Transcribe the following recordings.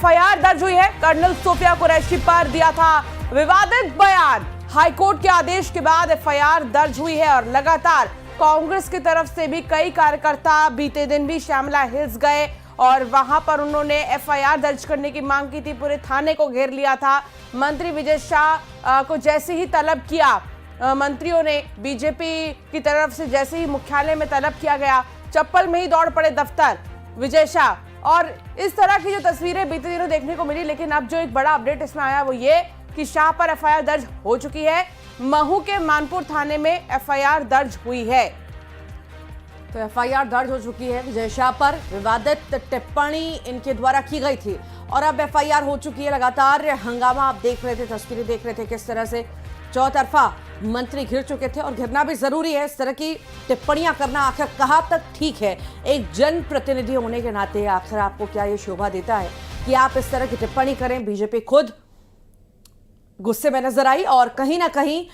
FIR दर्ज हुई है। कर्नल सोफिया कुरैशी पर दिया था विवादित बयान। हाईकोर्ट के आदेश के बाद एफआईआर दर्ज हुई है और लगातार कांग्रेस की तरफ से भी कई कार्यकर्ता बीते दिन भी श्यामला हिल्स गए और वहां पर उन्होंने एफआईआर दर्ज करने की मांग की थी। पूरे थाने को घेर लिया था। मंत्री विजय शाह को जैसे ही तलब किया, मंत्रियों ने बीजेपी की तरफ से जैसे ही मुख्यालय में तलब किया गया, चप्पल में ही दौड़ पड़े दफ्तर विजय शाह। और इस तरह की जो तस्वीरें बीते दिनों देखने को मिली, लेकिन अब जो एक बड़ा अपडेट इसमें आया वो ये कि शाह पर एफआईआर दर्ज हो चुकी है। महू के मानपुर थाने में एफआईआर दर्ज हुई है। तो एफआईआर दर्ज हो चुकी है। विजय शाह पर विवादित टिप्पणी इनके द्वारा की गई थी और अब एफआईआर हो चुकी है। लगातार हंगामा आप देख रहे थे, तस्वीरें देख रहे थे किस तरह से चौतरफा मंत्री घिर चुके थे। और घिरना भी जरूरी है, इस तरह की टिप्पणियां करना आखिर कहां तक ठीक है। एक जनप्रतिनिधि होने के नाते आखिर आपको क्या ये शोभा देता है कि आप इस तरह की टिप्पणी करें। बीजेपी खुद गुस्से में नजर आई और कहीं ना कहीं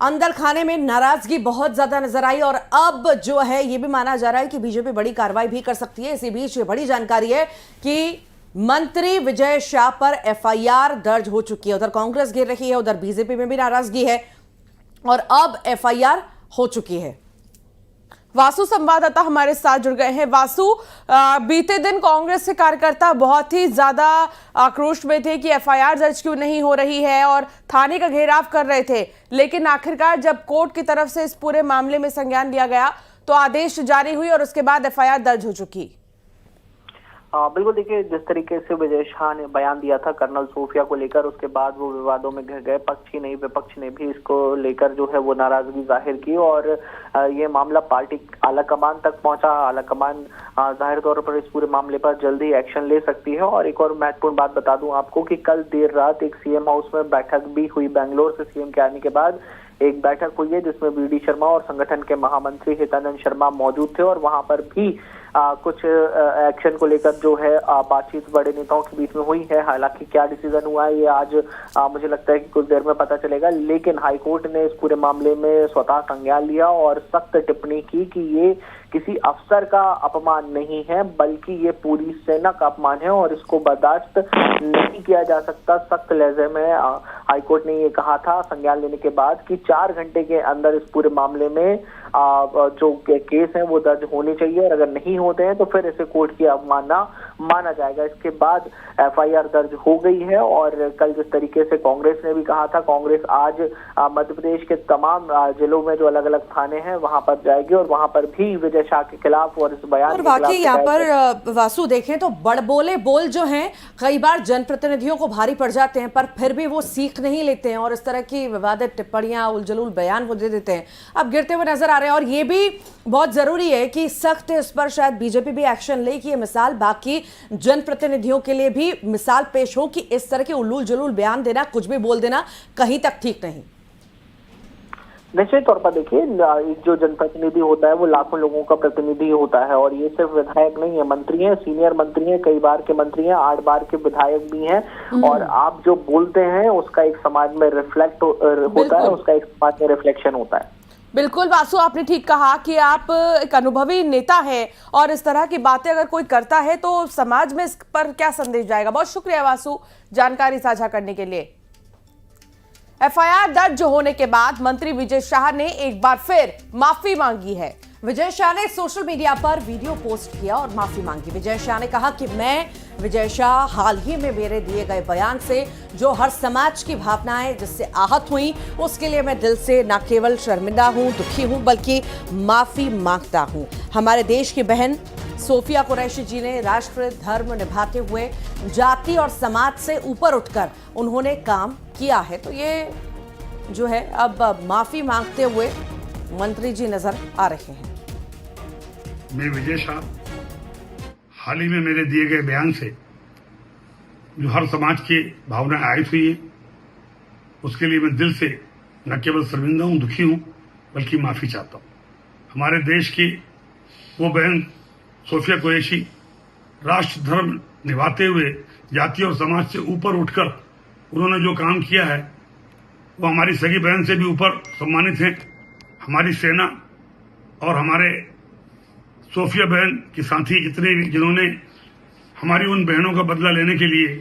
अंदर खाने में नाराजगी बहुत ज्यादा नजर आई। और अब जो है ये भी माना जा रहा है कि बीजेपी बड़ी कार्रवाई भी कर सकती है। इसी बीच ये बड़ी जानकारी है कि मंत्री विजय शाह पर एफआईआर दर्ज हो चुकी है। उधर कांग्रेस घेर रही है, उधर बीजेपी में भी नाराजगी है और अब एफआईआर हो चुकी है। वासु संवाददाता हमारे साथ जुड़ गए हैं। वासु, बीते दिन कांग्रेस के कार्यकर्ता बहुत ही ज्यादा आक्रोश में थे कि एफआईआर दर्ज क्यों नहीं हो रही है और थाने का घेराव कर रहे थे, लेकिन आखिरकार जब कोर्ट की तरफ से इस पूरे मामले में संज्ञान लिया गया तो आदेश जारी हुई और उसके बाद एफआईआर दर्ज हो चुकी। बिल्कुल, देखिए जिस तरीके से विजय शाह ने बयान दिया था कर्नल सोफिया को लेकर, उसके बाद वो विवादों में घिर गए। पक्ष ही नहीं विपक्ष ने भी इसको लेकर जो है वो नाराजगी जाहिर की और ये मामला पार्टी आलाकमान तक पहुंचा। आलाकमान जाहिर तौर पर इस पूरे मामले पर जल्दी एक्शन ले सकती है। और एक और महत्वपूर्ण बात बता दूं आपको कि कल देर रात एक सीएम हाउस में बैठक भी हुई। बेंगलोर से सीएम के आने के बाद एक बैठक हुई है जिसमें बीडी शर्मा और संगठन के महामंत्री हितानंद शर्मा मौजूद थे और वहां पर भी कुछ एक्शन को लेकर जो है बातचीत बड़े नेताओं के बीच में हुई है। हालांकि क्या डिसीजन हुआ है ये आज मुझे लगता है कि कुछ देर में पता चलेगा। लेकिन हाईकोर्ट ने इस पूरे मामले में स्वतः संज्ञान लिया और सख्त टिप्पणी की कि ये किसी अफसर का अपमान नहीं है बल्कि ये पूरी सेना का अपमान है और इसको बर्दाश्त नहीं किया जा सकता। सख्त लहजे में हाईकोर्ट ने ये कहा था संज्ञान लेने के बाद कि 4 घंटे के अंदर इस पूरे मामले में जो केस है वो दर्ज होने चाहिए और अगर नहीं होते हैं तो फिर इसे कोर्ट की अवमानना माना जाएगा। इसके बाद एफआईआर दर्ज हो गई है और कल जिस तरीके से कांग्रेस ने भी कहा था, कांग्रेस आज मध्य प्रदेश के तमाम जिलों में जो अलग अलग थाने हैं वहां पर जाएगी और वहां पर भी विजय शाह के खिलाफ और इस बयान और वाकई यहाँ पर वासु देखें तो बड़बोले बोल जो हैं कई बार जनप्रतिनिधियों को भारी पड़ जाते हैं, पर फिर भी वो सीख नहीं लेते हैं और इस तरह की विवादित टिप्पणियां उलझुल बयान वो दे देते हैं। अब गिरते हुए नजर आ रहे हैं और ये भी बहुत जरूरी है कि सख्त इस पर शायद बीजेपी भी एक्शन ले कि ये मिसाल बाकी जनप्रतिनिधियों के लिए भी मिसाल पेश हो कि इस तरह के उलूल जुलूल बयान देना, कुछ भी बोल देना कहीं तक ठीक नहीं। निश्चित तौर पर देखिए जो जनप्रतिनिधि होता है वो लाखों लोगों का प्रतिनिधि होता है और ये सिर्फ विधायक नहीं है, मंत्री हैं, सीनियर मंत्री हैं, कई बार के मंत्री हैं, 8 बार के विधायक भी हैं और आप जो बोलते हैं उसका एक समाज में रिफ्लेक्ट होता है, उसका एक समाज में रिफ्लेक्शन होता है। बिल्कुल वासु, आपने ठीक कहा कि आप एक अनुभवी नेता हैं और इस तरह की बातें अगर कोई करता है तो समाज में इस पर क्या संदेश जाएगा। बहुत शुक्रिया वासु जानकारी साझा करने के लिए। एफआईआर दर्ज होने के बाद मंत्री विजय शाह ने एक बार फिर माफी मांगी है। विजय शाह ने सोशल मीडिया पर वीडियो पोस्ट किया और माफी मांगी। विजय शाह ने कहा कि मैं विजय शाह हाल ही में मेरे दिए गए बयान से जो हर समाज की भावनाएं जिससे आहत हुई उसके लिए मैं दिल से न केवल शर्मिंदा हूं, दुखी हूं, बल्कि माफी मांगता हूं। हमारे देश की बहन सोफिया कुरैशी जी ने राष्ट्र धर्म निभाते हुए जाति और समाज से ऊपर उठकर उन्होंने काम किया है। तो ये जो है अब माफी मांगते हुए मंत्री जी नजर आ रहे हैं। मैं विजय शाह हाल ही में मेरे दिए गए बयान से जो हर समाज की भावनाएं आहत हुई है उसके लिए मैं दिल से न केवल शर्मिंदा हूं, दुखी हूं, बल्कि माफी चाहता हूं। हमारे देश की वो बहन सोफिया कुरैशी राष्ट्र धर्म निभाते हुए जाति और समाज से ऊपर उठकर उन्होंने जो काम किया है वो हमारी सगी बहन से भी ऊपर सम्मानित हैं। हमारी सेना और हमारे सोफिया बहन के साथी जितने भी जिन्होंने हमारी उन बहनों का बदला लेने के लिए,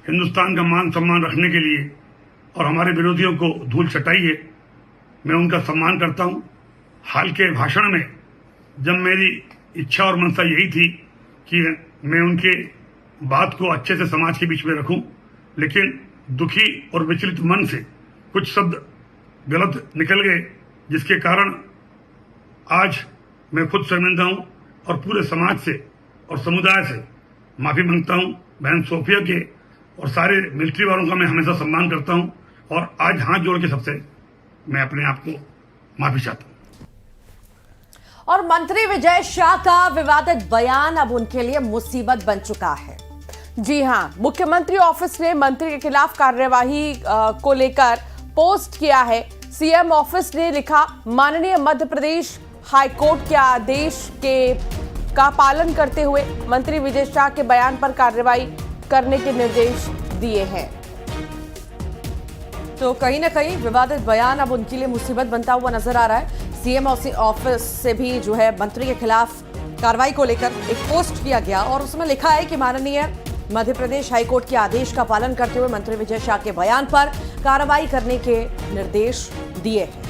हिंदुस्तान का मान सम्मान रखने के लिए और हमारे विरोधियों को धूल चटाई है, मैं उनका सम्मान करता हूं। हाल के भाषण में जब मेरी इच्छा और मनसा यही थी कि मैं उनके बात को अच्छे से समाज के बीच में रखूं, लेकिन दुखी और विचलित मन से कुछ शब्द गलत निकल गए, जिसके कारण आज मैं खुद शर्मिंदा हूं और पूरे समाज से और समुदाय से माफी मांगता हूं। बहन सोफिया के और सारे मिलिट्री वालों का मैं हमेशा सम्मान करता हूं और आज हाथ जोड़ के सबसे मैं अपने आप को माफी चाहता हूं। और मंत्री विजय शाह का विवादित बयान अब उनके लिए मुसीबत बन चुका है। जी हां, मुख्यमंत्री ऑफिस ने मंत्री के खिलाफ कार्यवाही को लेकर पोस्ट किया है। सीएम ऑफिस ने लिखा, माननीय मध्य प्रदेश हाईकोर्ट के आदेश का पालन करते हुए मंत्री विजय शाह के बयान पर कार्रवाई करने के निर्देश दिए हैं। तो कहीं ना कहीं विवादित बयान अब उनके लिए मुसीबत बनता हुआ नजर आ रहा है। सीएम ऑफिस से भी जो है मंत्री के खिलाफ कार्रवाई को लेकर एक पोस्ट किया गया और उसमें लिखा है कि माननीय मध्य प्रदेश हाईकोर्ट के आदेश का पालन करते हुए मंत्री विजय शाह के बयान पर कार्रवाई करने के निर्देश दिए हैं।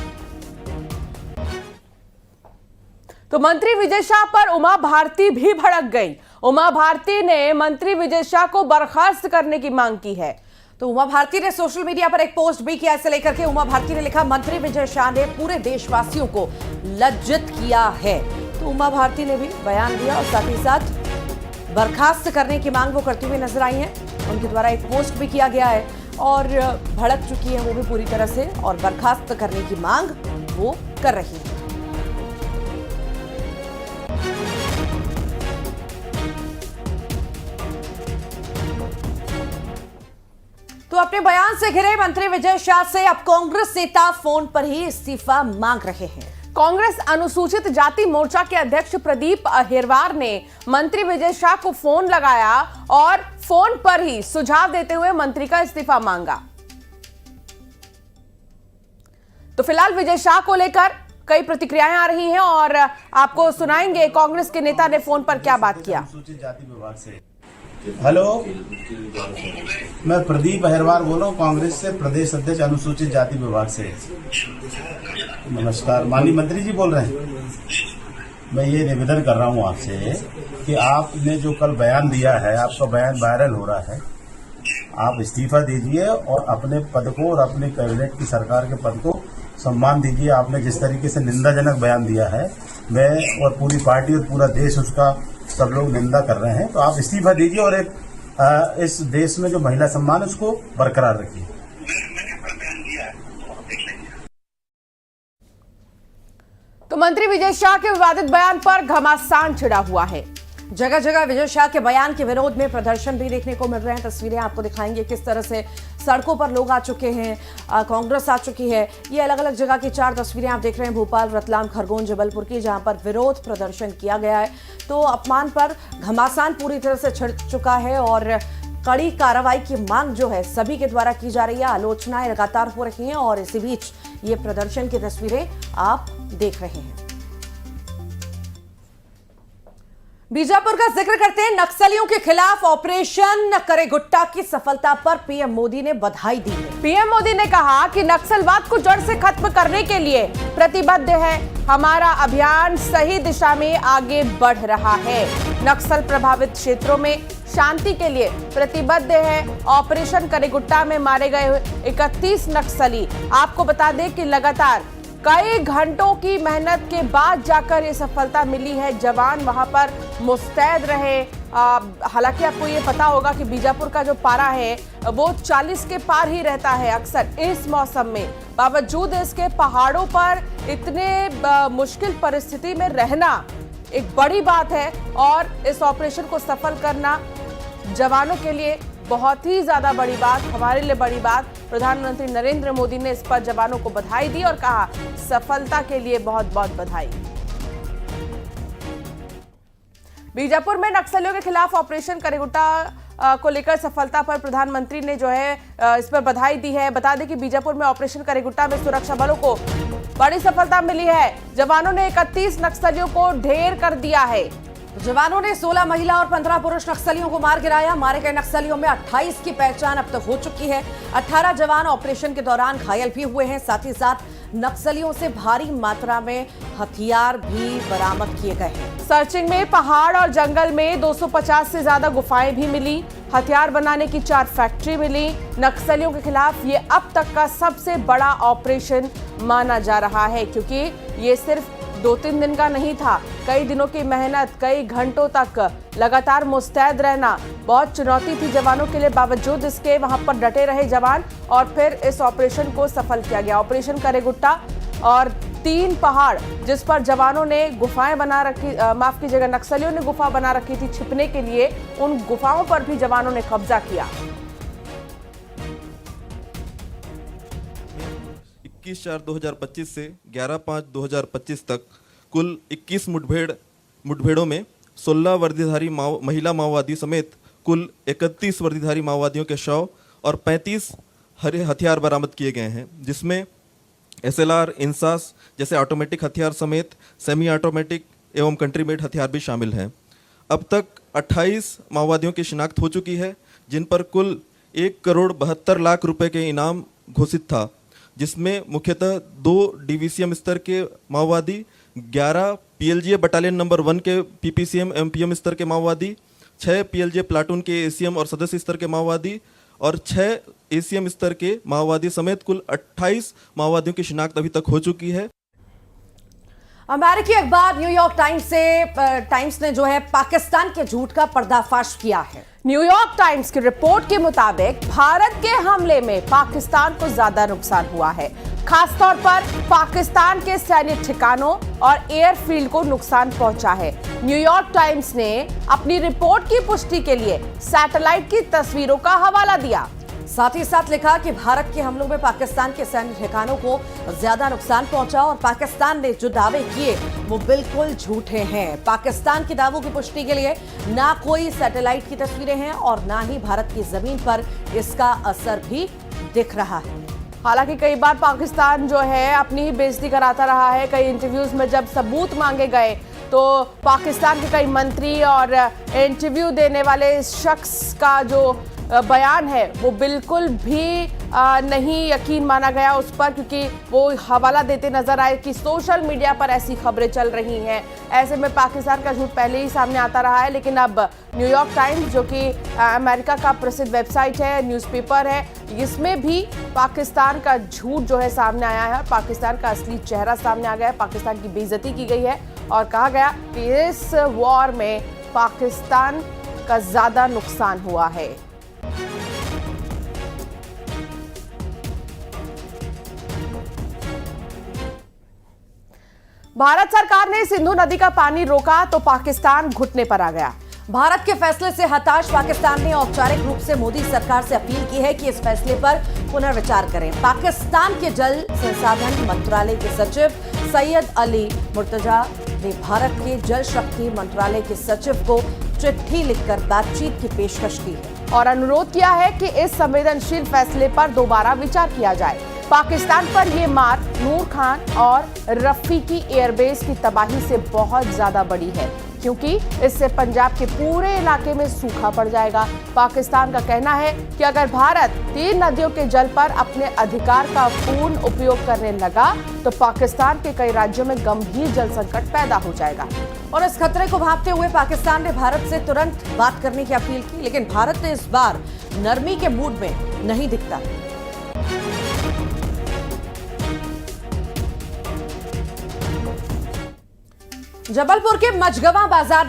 तो मंत्री विजय शाह पर उमा भारती भी भड़क गई। उमा भारती ने मंत्री विजय शाह को बर्खास्त करने की मांग की है। तो उमा भारती ने सोशल मीडिया पर एक पोस्ट भी किया। इसे लेकर के उमा भारती ने लिखा, मंत्री विजय शाह ने पूरे देशवासियों को लज्जित किया है। तो उमा भारती ने भी बयान दिया और साथ ही साथ बर्खास्त करने की मांग वो करती हुई नजर आई हैं। उनके द्वारा एक पोस्ट भी किया गया है और भड़क चुकी है वो भी पूरी तरह से और बर्खास्त करने की मांग वो कर रही है। तो अपने बयान से घिरे मंत्री विजय शाह से अब कांग्रेस नेता फोन पर ही इस्तीफा मांग रहे हैं। कांग्रेस अनुसूचित जाति मोर्चा के अध्यक्ष प्रदीप अहिरवार ने मंत्री विजय शाह को फोन लगाया और फोन पर ही सुझाव देते हुए मंत्री का इस्तीफा मांगा। तो फिलहाल विजय शाह को लेकर कई प्रतिक्रियाएं आ रही हैं और आपको सुनाएंगे कांग्रेस के नेता ने फोन पर क्या बात किया। अनुसूचित जाति विभाग से हेलो, मैं प्रदीप अहिरवार बोल रहा हूँ, कांग्रेस से प्रदेश अध्यक्ष अनुसूचित जाति विभाग से। नमस्कार, माननीय मंत्री जी बोल रहे हैं। मैं ये निवेदन कर रहा हूँ आपसे कि आपने जो कल बयान दिया है, आपका बयान वायरल हो रहा है, आप इस्तीफा दीजिए और अपने पद को और अपने कैबिनेट की सरकार के पद को सम्मान दीजिए। आपने जिस तरीके से निंदाजनक बयान दिया है, मैं और पूरी पार्टी और पूरा देश उसका सब लोग निंदा कर रहे हैं। तो आप इस्तीफा दीजिए और एक इस देश में जो महिला सम्मान है उसको बरकरार रखिए। तो मंत्री विजय शाह के विवादित बयान पर घमासान छिड़ा हुआ है। जगह जगह विजय शाह के बयान के विरोध में प्रदर्शन भी देखने को मिल रहे हैं। तस्वीरें आपको दिखाएंगे किस तरह से सड़कों पर लोग आ चुके हैं, कांग्रेस आ चुकी है। ये अलग अलग जगह की 4 तस्वीरें आप देख रहे हैं, भोपाल, रतलाम, खरगोन, जबलपुर की, जहां पर विरोध प्रदर्शन किया गया है। तो अपमान पर घमासान पूरी तरह से छिड़ चुका है और कड़ी कार्रवाई की मांग जो है सभी के द्वारा की जा रही है। आलोचनाएं लगातार हो रही हैं और इसी बीच ये प्रदर्शन की तस्वीरें आप देख रहे हैं। बीजापुर का जिक्र करते हैं। नक्सलियों के खिलाफ ऑपरेशन करेगुट्टा की सफलता पर पीएम मोदी ने बधाई दी है। पीएम मोदी ने कहा कि नक्सलवाद को जड़ से खत्म करने के लिए प्रतिबद्ध है। हमारा अभियान सही दिशा में आगे बढ़ रहा है। नक्सल प्रभावित क्षेत्रों में शांति के लिए प्रतिबद्ध है। ऑपरेशन करेगुट्टा में मारे गए 31 नक्सली। आपको बता दें कि लगातार कई घंटों की मेहनत के बाद जाकर ये सफलता मिली है। जवान वहां पर मुस्तैद रहे। हालांकि आपको ये पता होगा कि बीजापुर का जो पारा है वो 40 के पार ही रहता है अक्सर इस मौसम में। बावजूद इसके पहाड़ों पर इतने मुश्किल परिस्थिति में रहना एक बड़ी बात है और इस ऑपरेशन को सफल करना जवानों के लिए बहुत ही ज्यादा बड़ी बात, हमारे लिए बड़ी बात। प्रधानमंत्री नरेंद्र मोदी ने इस पर जवानों को बधाई दी और कहा सफलता के लिए बहुत बहुत बधाई। बीजापुर में नक्सलियों के खिलाफ ऑपरेशन करेगुट्टा को लेकर सफलता पर प्रधानमंत्री ने जो है इस पर बधाई दी है। बता दें कि बीजापुर में ऑपरेशन करेगुट्टा में सुरक्षा बलों को बड़ी सफलता मिली है। जवानों ने 31 नक्सलियों को ढेर कर दिया है। जवानों ने 16 महिला और 15 पुरुष नक्सलियों को मार गिराया। मारे गए नक्सलियों में 28 की पहचान अब तक हो चुकी है। 18 जवान ऑपरेशन के दौरान घायल भी हुए हैं। साथ ही साथ नक्सलियों से भारी मात्रा में हथियार भी बरामद किए गए हैं। सर्चिंग में पहाड़ और जंगल में 250 से ज्यादा गुफाएं भी मिली। हथियार बनाने की 4 फैक्ट्री मिली। नक्सलियों के खिलाफ ये अब तक का सबसे बड़ा ऑपरेशन माना जा रहा है, क्योंकि ये सिर्फ 2-3 दिन का नहीं था। कई दिनों की मेहनत, कई घंटों तक लगातार मुस्तैद रहना बहुत चुनौती थी जवानों के लिए। बावजूद इसके वहां पर डटे रहे जवान और फिर इस ऑपरेशन को सफल किया गया। ऑपरेशन करेगुट्टा और 3 पहाड़ जिस पर जवानों ने गुफाएं बना रखी, माफ कीजिएगा, नक्सलियों ने गुफा बना रखी थी छिपने के लिए, उन गुफाओं पर भी जवानों ने कब्जा किया। 21/4/2025 से 11/5/2025 तक कुल 21 मुठभेड़ों में 16 वर्दीधारी महिला माओवादी समेत कुल 31 वर्दीधारी माओवादियों के शव और 35 हथियार बरामद किए गए हैं, जिसमें SLR, इंसास जैसे ऑटोमेटिक हथियार समेत सेमी ऑटोमेटिक एवं कंट्री मेड हथियार भी शामिल हैं। अब तक 28 माओवादियों की शिनाख्त हो चुकी है, जिन पर कुल 1,72,00,000 रुपए के इनाम घोषित था, जिसमें मुख्यतः 2 DVCM स्तर के माओवादी, 11 PLGA बटालियन नंबर 1 के PPCM MPM स्तर के माओवादी, 6 PLGA प्लाटून के ACM और सदस्य स्तर के माओवादी और 6 ACM स्तर के माओवादी समेत कुल 28 माओवादियों की शिनाख्त अभी तक हो चुकी है। अमेरिकी अखबार न्यूयॉर्क टाइम्स ने जो है पाकिस्तान के झूठ का पर्दाफाश किया है। न्यूयॉर्क टाइम्स की रिपोर्ट के मुताबिक भारत के हमले में पाकिस्तान को ज्यादा नुकसान हुआ है। खासतौर पर पाकिस्तान के सैन्य ठिकानों और एयरफील्ड को नुकसान पहुंचा है। न्यूयॉर्क टाइम्स ने अपनी रिपोर्ट की पुष्टि के लिए सैटेलाइट की तस्वीरों का हवाला दिया। साथ ही साथ लिखा कि भारत के हमलों में पाकिस्तान के सैन्य ठिकानों को ज्यादा नुकसान पहुंचा और पाकिस्तान ने जो दावे किए वो बिल्कुल झूठे हैं। पाकिस्तान के दावों की पुष्टि के लिए ना कोई सैटेलाइट की तस्वीरें हैं और ना ही भारत की जमीन पर इसका असर भी दिख रहा है। हालांकि कई बार पाकिस्तान जो है अपनी ही बेइज्जती कराता रहा है। कई इंटरव्यूज में जब सबूत मांगे गए तो पाकिस्तान के कई मंत्री और इंटरव्यू देने वाले शख्स का जो बयान है वो बिल्कुल भी नहीं यकीन माना गया उस पर, क्योंकि वो हवाला देते नजर आए कि सोशल मीडिया पर ऐसी खबरें चल रही हैं। ऐसे में पाकिस्तान का झूठ पहले ही सामने आता रहा है, लेकिन अब न्यूयॉर्क टाइम्स जो कि अमेरिका का प्रसिद्ध वेबसाइट है, न्यूज़पेपर है, इसमें भी पाकिस्तान का झूठ जो है सामने आया है। पाकिस्तान का असली चेहरा सामने आ गया है। पाकिस्तान की बेइज्जती की गई है और कहा गया कि इस वॉर में पाकिस्तान का ज्यादा नुकसान हुआ है। भारत सरकार ने सिंधु नदी का पानी रोका तो पाकिस्तान घुटने पर आ गया। भारत के फैसले से हताश पाकिस्तान ने औपचारिक रूप से मोदी सरकार से अपील की है कि इस फैसले पर पुनर्विचार करें। पाकिस्तान के जल संसाधन मंत्रालय के सचिव सैयद अली मुर्तजा ने भारत के जल शक्ति मंत्रालय के सचिव को चिट्ठी लिखकर बातचीत की पेशकश की है और अनुरोध किया है कि इस संवेदनशील फैसले पर दोबारा विचार किया जाए। पाकिस्तान पर यह मार नूर खान और रफीकी एयरबेस की तबाही से बहुत ज्यादा बड़ी है, क्योंकि इससे पंजाब के पूरे इलाके में सूखा पड़ जाएगा। पाकिस्तान का कहना है कि अगर भारत 3 नदियों के जल पर अपने अधिकार का पूर्ण उपयोग करने लगा तो पाकिस्तान के कई राज्यों में गंभीर जल संकट पैदा हो जाएगा। और इस खतरे को भांपते हुए पाकिस्तान ने भारत से तुरंत बात करने की अपील की, लेकिन भारत ने इस बार नरमी के मूड में नहीं दिखता। जबलपुर के मझगवां बाजार में